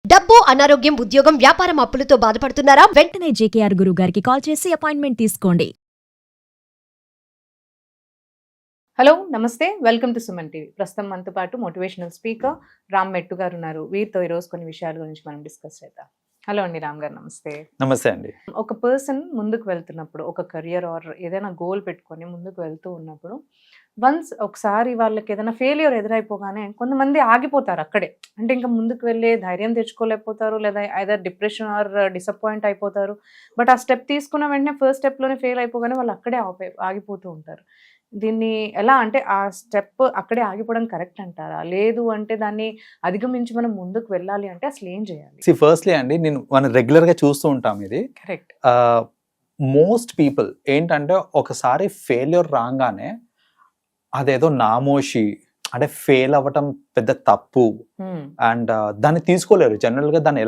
డబ్బు, అనారోగ్యం, ఉద్యోగం, వ్యాపారం అప్పులతో బాధపడుతున్నారా? వెంటనే జేకేఆర్ గురువు గారికి కాల్ చేసి అపాయింట్మెంట్ తీసుకోండి. హలో నమస్తే, వెల్కమ్ టు సుమన్ టీవీ. ప్రస్తుతం మనతో పాటు మోటివేషనల్ స్పీకర్ రామ్ మెట్టు గారు ఉన్నారు. వీరితో ఈరోజు కొన్ని విషయాల గురించి మనం డిస్కస్ చేద్దాం. హలో అండి రామ్ గారు, నమస్తే. నమస్తే అండి. ఒక పర్సన్ ముందుకు వెళ్తున్నప్పుడు, ఒక కెరియర్ ఆర్ ఏదైనా గోల్ పెట్టుకొని ముందుకు వెళ్తూ ఉన్నప్పుడు వన్స్ ఒకసారి వాళ్ళకి ఏదైనా ఫెయిల్యూర్ ఎదురైపోగానే కొంతమంది ఆగిపోతారు అక్కడే. అంటే ఇంకా ముందుకు వెళ్ళే ధైర్యం తెచ్చుకోలేకపోతారు, లేదా ఐదర్ డిప్రెషన్ ఆర్ డిసప్పాయింట్ అయిపోతారు. బట్ ఆ స్టెప్ తీసుకున్న వెంటనే ఫస్ట్ స్టెప్లోనే ఫెయిల్ అయిపోగానే వాళ్ళు అక్కడే ఆగిపోతూ ఉంటారు. దీన్ని ఎలా అంటే ఆ స్టెప్ అక్కడే ఆగిపోవడం కరెక్ట్ అంటారా? లేదు అంటే దాన్ని అధిగమించి మనం ముందుకు వెళ్ళాలి అంటే అసలు ఏం చేయాలి? ఫస్ట్లీ అండి, మనం రెగ్యులర్ గా చూస్తూ ఉంటాం ఇది. కరెక్ట్. మోస్ట్ పీపుల్ ఏంటంటే ఒకసారి ఫెయిల్యూర్ రాగానే అదేదో నామోషి, అంటే ఫెయిల్ అవ్వటం పెద్ద తప్పు అండ్ దాన్ని తీసుకోలేరు. జనరల్ గా దాన్ని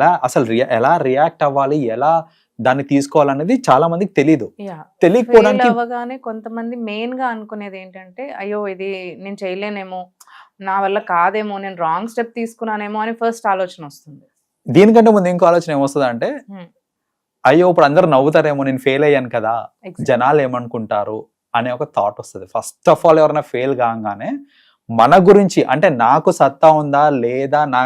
ఎలా రియాక్ట్ అవ్వాలి, ఎలా దాన్ని తీసుకోవాలనేది చాలా మందికి తెలీదు. తెలియకపోవడానికి అవగానే కొంతమంది మెయిన్ గా అనుకునేది ఏంటంటే, అయ్యో ఇది నేను చేయలేనేమో, నా వల్ల కాదేమో, నేను రాంగ్ స్టెప్ తీసుకున్నానేమో అని ఫస్ట్ ఆలోచన వస్తుంది. దీనికంటే ముందు ఇంకో ఆలోచన ఏమొస్తుంది అంటే, అయ్యో ఇప్పుడు అందరూ నవ్వుతారేమో, నేను ఫెయిల్ అయ్యాను కదా, జనాలు ఏమనుకుంటారు అనే ఒక థాట్ వస్తుంది. ఫస్ట్ ఆఫ్ ఆల్ ఎవరైనా ఫెయిల్ కాగానే మన గురించి, అంటే నాకు సత్తా ఉందా లేదా, నా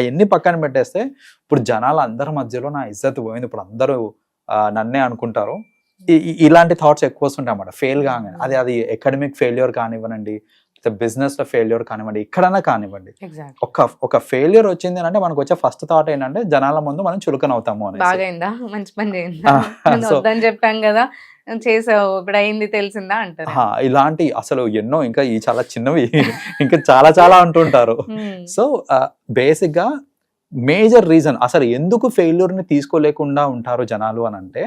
ఎన్ని పక్కన పెట్టేస్తే ఇప్పుడు జనాలు అందరి మధ్యలో నా ఇజ్జత్ పోయింది, ఇప్పుడు అందరూ నన్నే అనుకుంటారు, ఇలాంటి థాట్స్ ఎక్కువ వస్తుంటాయి అన్నమాట ఫెయిల్ కాగానే. అది అకాడమిక్ ఫెయిల్యూర్ కానివ్వనండి, బిజినెస్ లో ఫెయిల్యూర్ కానివ్వండి, ఎక్కడైనా కానివ్వండి. ఒక ఫెయిల్యూర్ వచ్చింది అంటే మనకు వచ్చే ఫస్ట్ థాట్ ఏంటంటే జనాల ముందు మనం చులకన అవుతాము అని. బాగైందా, మంచి పని చేయండి, చెప్పాం కదా చేసావు, ఇప్పుడు అయింది తెలిసిందా అంటారు. ఇలాంటి అసలు ఎన్నో ఇంకా ఈ చాలా చిన్నవి ఇంకా చాలా చాలా అంటుంటారు. సో బేసిక్ గా మేజర్ రీజన్ అసలు ఎందుకు ఫెయిల్యూర్ ని తీసుకోలేకుండా ఉంటారు జనాలు అని అంటే,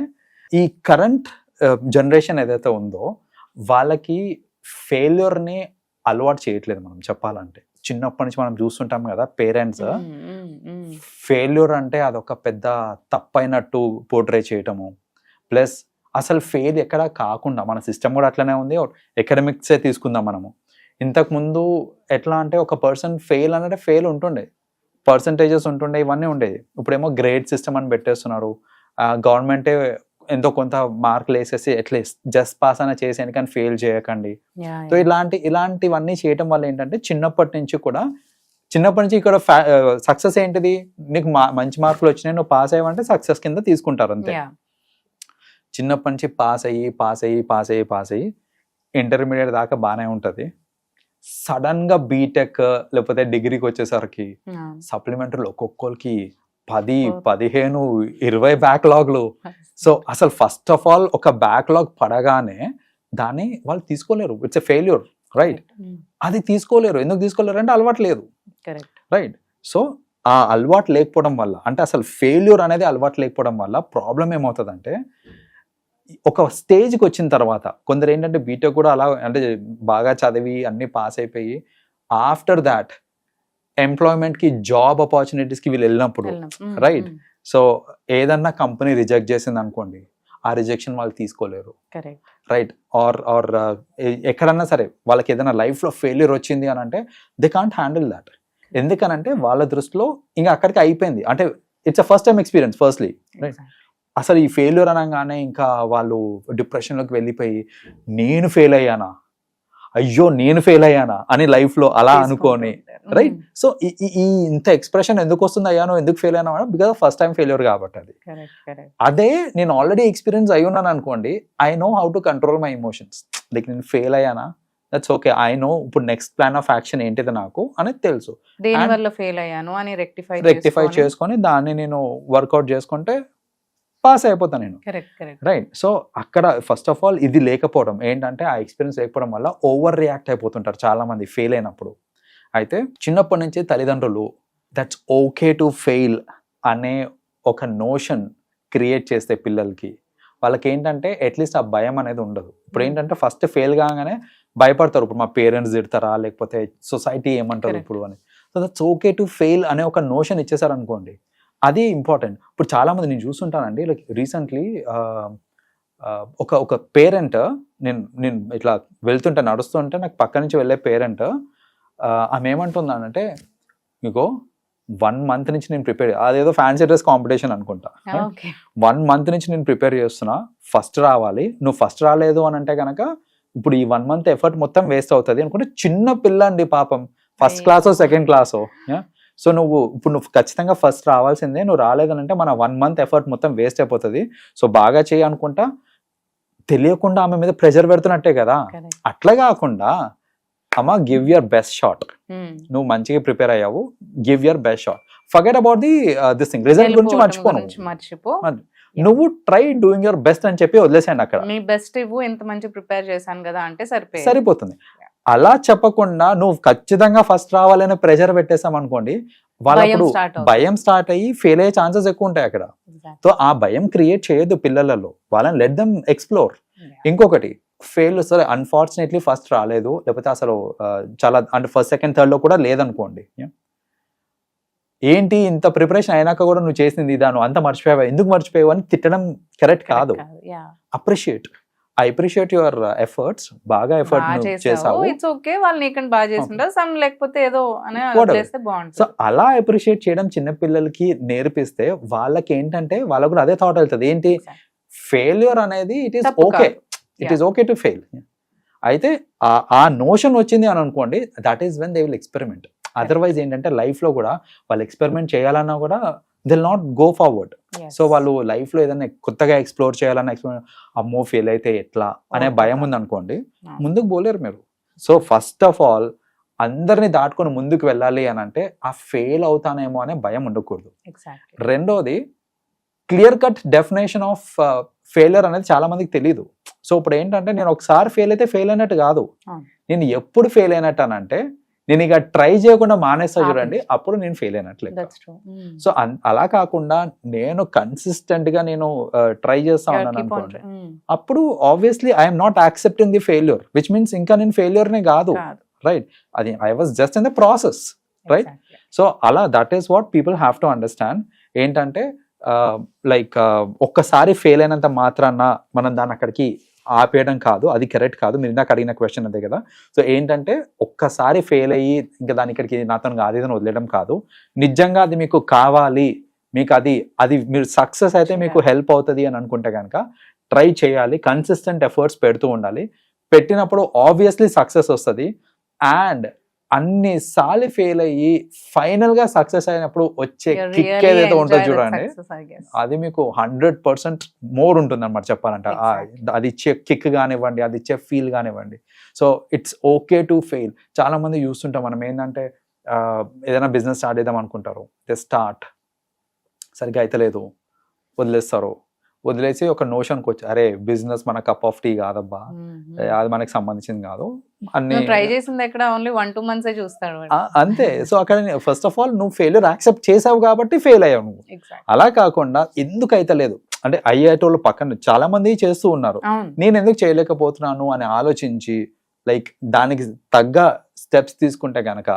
ఈ కరెంట్ జనరేషన్ ఏదైతే ఉందో వాళ్ళకి ఫెయిల్యూర్ ని అలవాటు చేయట్లేదు. మనం చెప్పాలంటే చిన్నప్పటి నుంచి మనం చూస్తుంటాం కదా, పేరెంట్స్ ఫెయిల్యూర్ అంటే అదొక పెద్ద తప్పైనట్టు పోర్ట్రే చేయటము, ప్లస్ అసలు ఫెయిల్ ఎక్కడ కాకుండా, మన సిస్టమ్ కూడా అట్లనే ఉంది. ఎకడమిక్సే తీసుకుందాం మనము. ఇంతకుముందు ఎట్లా అంటే ఒక పర్సన్ ఫెయిల్ అంటే ఫెయిల్ ఉంటుండే, పర్సంటేజెస్ ఉంటుండే, ఇవన్నీ ఉండేది. ఇప్పుడేమో గ్రేడ్ సిస్టమ్ అని పెట్టేస్తున్నారు. గవర్నమెంటే ఎంతో కొంత మార్కులు వేసేసి అట్లీస్ట్ జస్ట్ పాస్ అయినా చేసేయండి కానీ ఫెయిల్ చేయకండి. సో ఇలాంటివన్నీ చేయటం వల్ల ఏంటంటే చిన్నప్పటి నుంచి ఇక్కడ సక్సెస్ ఏంటిది, నీకు మంచి మార్కులు వచ్చినాయి, నువ్వు పాస్ అయ్యావంటే సక్సెస్ కింద తీసుకుంటారు అంతే. చిన్నప్పటి నుంచి పాస్ అయ్యి ఇంటర్మీడియట్ దాకా బాగానే ఉంటుంది. సడన్ గా బీటెక్ లేకపోతే డిగ్రీకి వచ్చేసరికి సప్లిమెంటరీలు ఒక్కొక్కరికి 10, 15, 20 బ్యాక్లాగ్లు. సో అసలు ఫస్ట్ ఆఫ్ ఆల్ ఒక బ్యాక్లాగ్ పడగానే దాన్ని వాళ్ళు తీసుకోలేరు. It's a failure, right? అది తీసుకోలేరు. ఎందుకు తీసుకోలేరు అంటే అలవాటు లేదు, రైట్? సో ఆ అలవాటు లేకపోవడం వల్ల, అంటే అసలు ఫెయిల్యూర్ అనేది అలవాటు లేకపోవడం వల్ల ప్రాబ్లం ఏమవుతుందంటే, ఒక స్టేజ్కి వచ్చిన తర్వాత కొందరు ఏంటంటే బీటెక్ కూడా అలా అంటే బాగా చదివి అన్ని పాస్ అయిపోయి ఆఫ్టర్ దాట్ ఎంప్లాయ్మెంట్కి, జాబ్ ఆపర్చునిటీస్కి వీళ్ళు వెళ్ళినప్పుడు, రైట్? సో ఏదన్నా కంపెనీ రిజెక్ట్ చేసింది అనుకోండి, ఆ రిజెక్షన్ వాళ్ళు తీసుకోలేరు, రైట్? ఆర్ ఎక్కడన్నా సరే వాళ్ళకి ఏదైనా లైఫ్లో ఫెయిల్యూర్ వచ్చింది అని అంటే దే కాంట్ హ్యాండిల్ దాట్. ఎందుకనంటే వాళ్ళ దృష్టిలో ఇంకా అక్కడికి అయిపోయింది. అంటే it's a first time experience firstly, right? అసలు ఈ ఫెయిల్యూర్ అనగానే ఇంకా వాళ్ళు డిప్రెషన్లోకి వెళ్ళిపోయి నేను ఫెయిల్ అయ్యానా అని లైఫ్లో అలా అనుకోని, రైట్? సో ఈ ఇంత ఎక్స్ప్రెషన్ ఎందుకు వస్తుంది, ఎందుకు ఫెయిల్ అయ్యాను బికాస్ ఫస్ట్ టైం ఫెయిల్యూర్ కాబట్టి. అది అదే నేను ఆల్రెడీ ఎక్స్పీరియన్స్ అయి ఉన్నాను అనుకోండి, I know how to control my emotions. Like నేను ఫెయిల్ అయ్యానా, దట్స్ ఓకే, ఐ నో ఇప్పుడు నెక్స్ట్ ప్లాన్ ఆఫ్ యాక్షన్ ఏంటిది నాకు అనేది తెలుసు. ఫెయిల్ అయ్యాను అని రెక్టిఫై చేసుకొని దాన్ని నేను వర్కౌట్ చేసుకుంటే పాస్ అయిపోతాను నేను, రైట్? సో అక్కడ ఫస్ట్ ఆఫ్ ఆల్ ఇది లేకపోవడం ఏంటంటే, ఆ ఎక్స్పీరియన్స్ లేకపోవడం వల్ల ఓవర్ రియాక్ట్ అయిపోతుంటారు చాలా మంది ఫెయిల్ అయినప్పుడు. అయితే చిన్నప్పటి నుంచి తల్లిదండ్రులు దట్స్ ఓకే టు ఫెయిల్ అనే ఒక నోషన్ క్రియేట్ చేస్తే పిల్లలకి, వాళ్ళకి ఏంటంటే అట్లీస్ట్ ఆ భయం అనేది ఉండదు. ఇప్పుడు ఏంటంటే ఫస్ట్ ఫెయిల్ కాగానే భయపడతారు, ఇప్పుడు మా పేరెంట్స్ తిడతారా లేకపోతే సొసైటీ ఏమంటారు ఇప్పుడు అని. So that's okay to fail అనే ఒక నోషన్ ఇచ్చేసారు అనుకోండి, అది ఇంపార్టెంట్. ఇప్పుడు చాలా మంది నేను చూస్తుంటానండి, లైక్ రీసెంట్లీ ఒక పేరెంట్, నేను ఇట్లా వెళ్తుంటే నడుస్తుంటే నాకు పక్క నుంచి వెళ్ళే పేరెంట్, ఆమె ఏమంటుందంటే, ఇగో 1 month నుంచి నేను ప్రిపేర్, అదేదో ఫ్యాన్సీ డ్రెస్ కాంపిటీషన్ అనుకుంటా, ఓకే 1 month నుంచి నేను ప్రిపేర్ చేస్తున్నా, ఫస్ట్ రావాలి, నువ్వు ఫస్ట్ రాలేదు అని అంటే కనుక ఇప్పుడు ఈ 1 month ఎఫర్ట్ మొత్తం వేస్ట్ అవుతుంది అనుకుంటే, చిన్న పిల్ల అండి పాపం, ఫస్ట్ క్లాసో సెకండ్ క్లాసో. సో నువ్వు ఖచ్చితంగా ఫస్ట్ రావాల్సిందే, నువ్వు రాలేదనంటే మన 1 month ఎఫర్ట్ మొత్తం వేస్ట్ అయిపోతుంది. సో బాగా చేయి అనుకుంటా, తెలియకుండా ఆమె మీద ప్రెషర్ పెడుతున్నట్టే కదా. అట్లా కాకుండా అమ్మ గివ్ యువర్ బెస్ట్ షాట్, నువ్వు మంచిగా ప్రిపేర్ అయ్యావు, give your best shot, forget about this thing, result గురించి మర్చిపో, నువ్వు ట్రై డూయింగ్ యువర్ బెస్ట్ అని చెప్పి వదిలేసాను అక్కడ. మీ బెస్ట్ ఇవ్వు, ఎంత మంచి ప్రిపేర్ చేశాను కదా అంటే సరిపోతుంది. అలా చెప్పకుండా నువ్వు ఖచ్చితంగా ఫస్ట్ రావాలనే ప్రెషర్ పెట్టేసాం అనుకోండి, వాళ్ళప్పుడు భయం స్టార్ట్ అయ్యి ఫెయిల్ అయ్యే ఛాన్సెస్ ఎక్కువ ఉంటాయి అక్కడ. సో ఆ భయం క్రియేట్ చేయొద్దు పిల్లలలో, వాళ్ళని లెట్ దెమ్ ఎక్స్ప్లోర్. ఇంకొకటి, ఫెయిల్ సరే అన్ఫార్చునేట్లీ ఫస్ట్ రాలేదు, లేకపోతే అసలు చాలా అంటే ఫస్ట్ సెకండ్ థర్డ్ లో కూడా లేదనుకోండి, ఏంటి ఇంత ప్రిపరేషన్ అయినాక కూడా నువ్వు చేసింది ఇదా, నువ్వు అంత మర్చిపోయావా, ఎందుకు మర్చిపోయావు అని తిట్టడం కరెక్ట్ కాదు. ఐ అప్రిషియేట్ యువర్ ఎఫర్ట్స్, బాగా ఎఫర్ట్ చేసావు, ఇట్స్ ఓకే, వాళ్ళు నీకంటే బాగా చేసింటారు, సమ్ లేకపోతే ఏదో అని చేస్తే బాగుంటుంది. సో అలా అప్రిషియేట్ చేయడం చిన్న పిల్లలకి నేర్పిస్తే వాళ్ళకి ఏంటంటే వాళ్ళకు కూడా అదే థాట్ వెళ్తుంది, ఏంటి ఫెయిల్యూర్ అనేది it is okay, it is okay to fail. అయితే ఆ నోషన్ వచ్చింది అని అనుకోండి, that is when they will experiment. Otherwise ఏంటంటే లైఫ్ లో కూడా వాళ్ళు ఎక్స్పెరిమెంట్ చేయాలన్నా కూడా they'll not go forward. So వాళ్ళు లైఫ్ లో ఏదైనా కొత్తగా ఎక్స్ప్లోర్ చేయాలన్నా అమ్మో ఫెయిల్ అయితే ఎట్లా అనే భయం ఉంది అనుకోండి, ముందుకు పోలేరు మీరు. సో ఫస్ట్ ఆఫ్ ఆల్ అందరినీ దాటుకొని ముందుకు వెళ్ళాలి అని అంటే ఆ ఫెయిల్ అవుతానేమో అనే భయం ఉండకూడదు. రెండోది, clear cut definition of failure అనేది చాలా మందికి తెలియదు. సో ఇప్పుడు ఏంటంటే నేను ఒకసారి ఫెయిల్ అయితే ఫెయిల్ అయినట్టు కాదు, నేను ఎప్పుడు ఫెయిల్ అయినట్టు అని అంటే నేను ఇక ట్రై చేయకుండా మానేస్తా చూడండి, అప్పుడు నేను ఫెయిల్ అయినట్లే. సో అలా కాకుండా నేను కన్సిస్టెంట్ గా నేను ట్రై చేస్తా ఉన్నాను అనుకోండి, అప్పుడు obviously I'm not accepting the failure, which means ఇంకా నేను ఫెయిల్యూర్ నే కాదు, రైట్, అది I was just in the process, right. So అలా that is what people have to understand. ఏంటంటే లైక్ ఒక్కసారి ఫెయిల్ అయినంత మాత్రాన మనం దాన్ని అక్కడికి ఆపేయడం కాదు, అది కరెక్ట్ కాదు. మీరు నాకు అడిగిన క్వశ్చన్ అదే కదా. సో ఏంటంటే ఒక్కసారి ఫెయిల్ అయ్యి ఇంకా దాని ఇక్కడికి నాతో కాదు ఇదని వదిలేయడం కాదు. నిజంగా అది మీకు కావాలి, మీకు అది మీరు సక్సెస్ అయితే మీకు హెల్ప్ అవుతుంది అని అనుకుంటే కనుక ట్రై చేయాలి, కన్సిస్టెంట్ ఎఫర్ట్స్ పెడుతూ ఉండాలి. పెట్టినప్పుడు ఆబ్వియస్లీ సక్సెస్ వస్తుంది. అండ్ అన్నిసార్లు ఫెయిల్ అయ్యి ఫైనల్ గా సక్సెస్ అయినప్పుడు వచ్చే కిక్ ఏదైతే ఉంటుందో చూడండి, అది మీకు 100% మోర్ ఉంటుంది అన్నమాట చెప్పాలంటే. అది ఇచ్చే కిక్ కానివ్వండి, అది ఇచ్చే ఫీల్ కానివ్వండి. So it's okay to fail. చాలా మంది చూస్తుంటాం మనం ఏంటంటే ఏదైనా బిజినెస్ స్టార్ట్ చేద్దాం అనుకుంటారు, స్టార్ట్ సరిగ్గా అయితే లేదు, వదిలేసి ఒక నోషన్కి వచ్చి అరే బిజినెస్ మన కప్ ఆఫ్ టీ కాదబ్బా, అది మనకి సంబంధించింది కాదు, అన్ని ట్రై చేసింది ఎక్కడ ఓన్లీ 1-2 months చూస్తాడు అంతే. సో అక్కడ ఫస్ట్ ఆఫ్ ఆల్ నువ్వు ఫెయిల్యూర్ యాక్సెప్ట్ చేసావు కాబట్టి ఫెయిల్ అయ్యావు నువ్వు. అలా కాకుండా ఎందుకు అయితే లేదు అంటే అయ్యేటోళ్ళు పక్కన చాలా మంది చేస్తూ ఉన్నారు, నేను ఎందుకు చేయలేకపోతున్నాను అని ఆలోచించి లైక్ దానికి తగ్గ స్టెప్స్ తీసుకుంటే గనక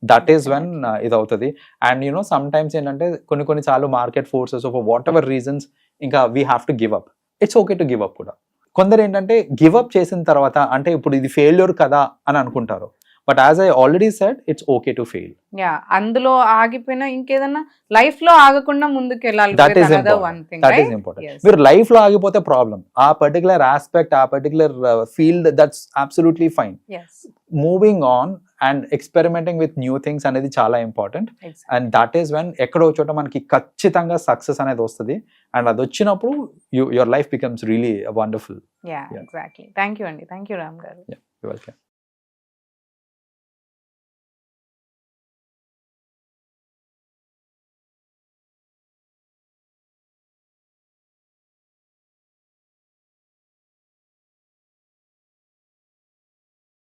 దట్ ఈస్ వెన్ ఇది అవుతుంది. అండ్ యూనో సమ్ టైమ్స్ ఏంటంటే కొన్నిసార్లు market forces for whatever reasons ఇంకా we have to give up. It's okay to give up కూడా. కొందరు ఏంటంటే గివ్ అప్ చేసిన తర్వాత అంటే ఇప్పుడు ఇది ఫెయిల్యూర్ కదా అని అనుకుంటారు, but as I already said it's okay to fail. అందులో ఆగిపోయినా ఇంకేదన్నా లైఫ్ లో ఆగకుండా ముందుకు వెళ్ళాలి. That is important. మీరు లైఫ్ లో ఆగిపోతే ప్రాబ్లం. ఆ పర్టికులర్ ఆస్పెక్ట్, ఆ particular field, that's absolutely fine. Moving on and experimenting with new things అనేది చాలా important. And that is when ఎక్కడో చోట మనకి ఖచ్చితంగా సక్సెస్ అనేది వస్తుంది. అండ్ అది వచ్చినప్పుడు your life becomes really wonderful. Exactly. Thank you అండి. థ్యాంక్ యూ రామ్ గారు. వెల్కమ్.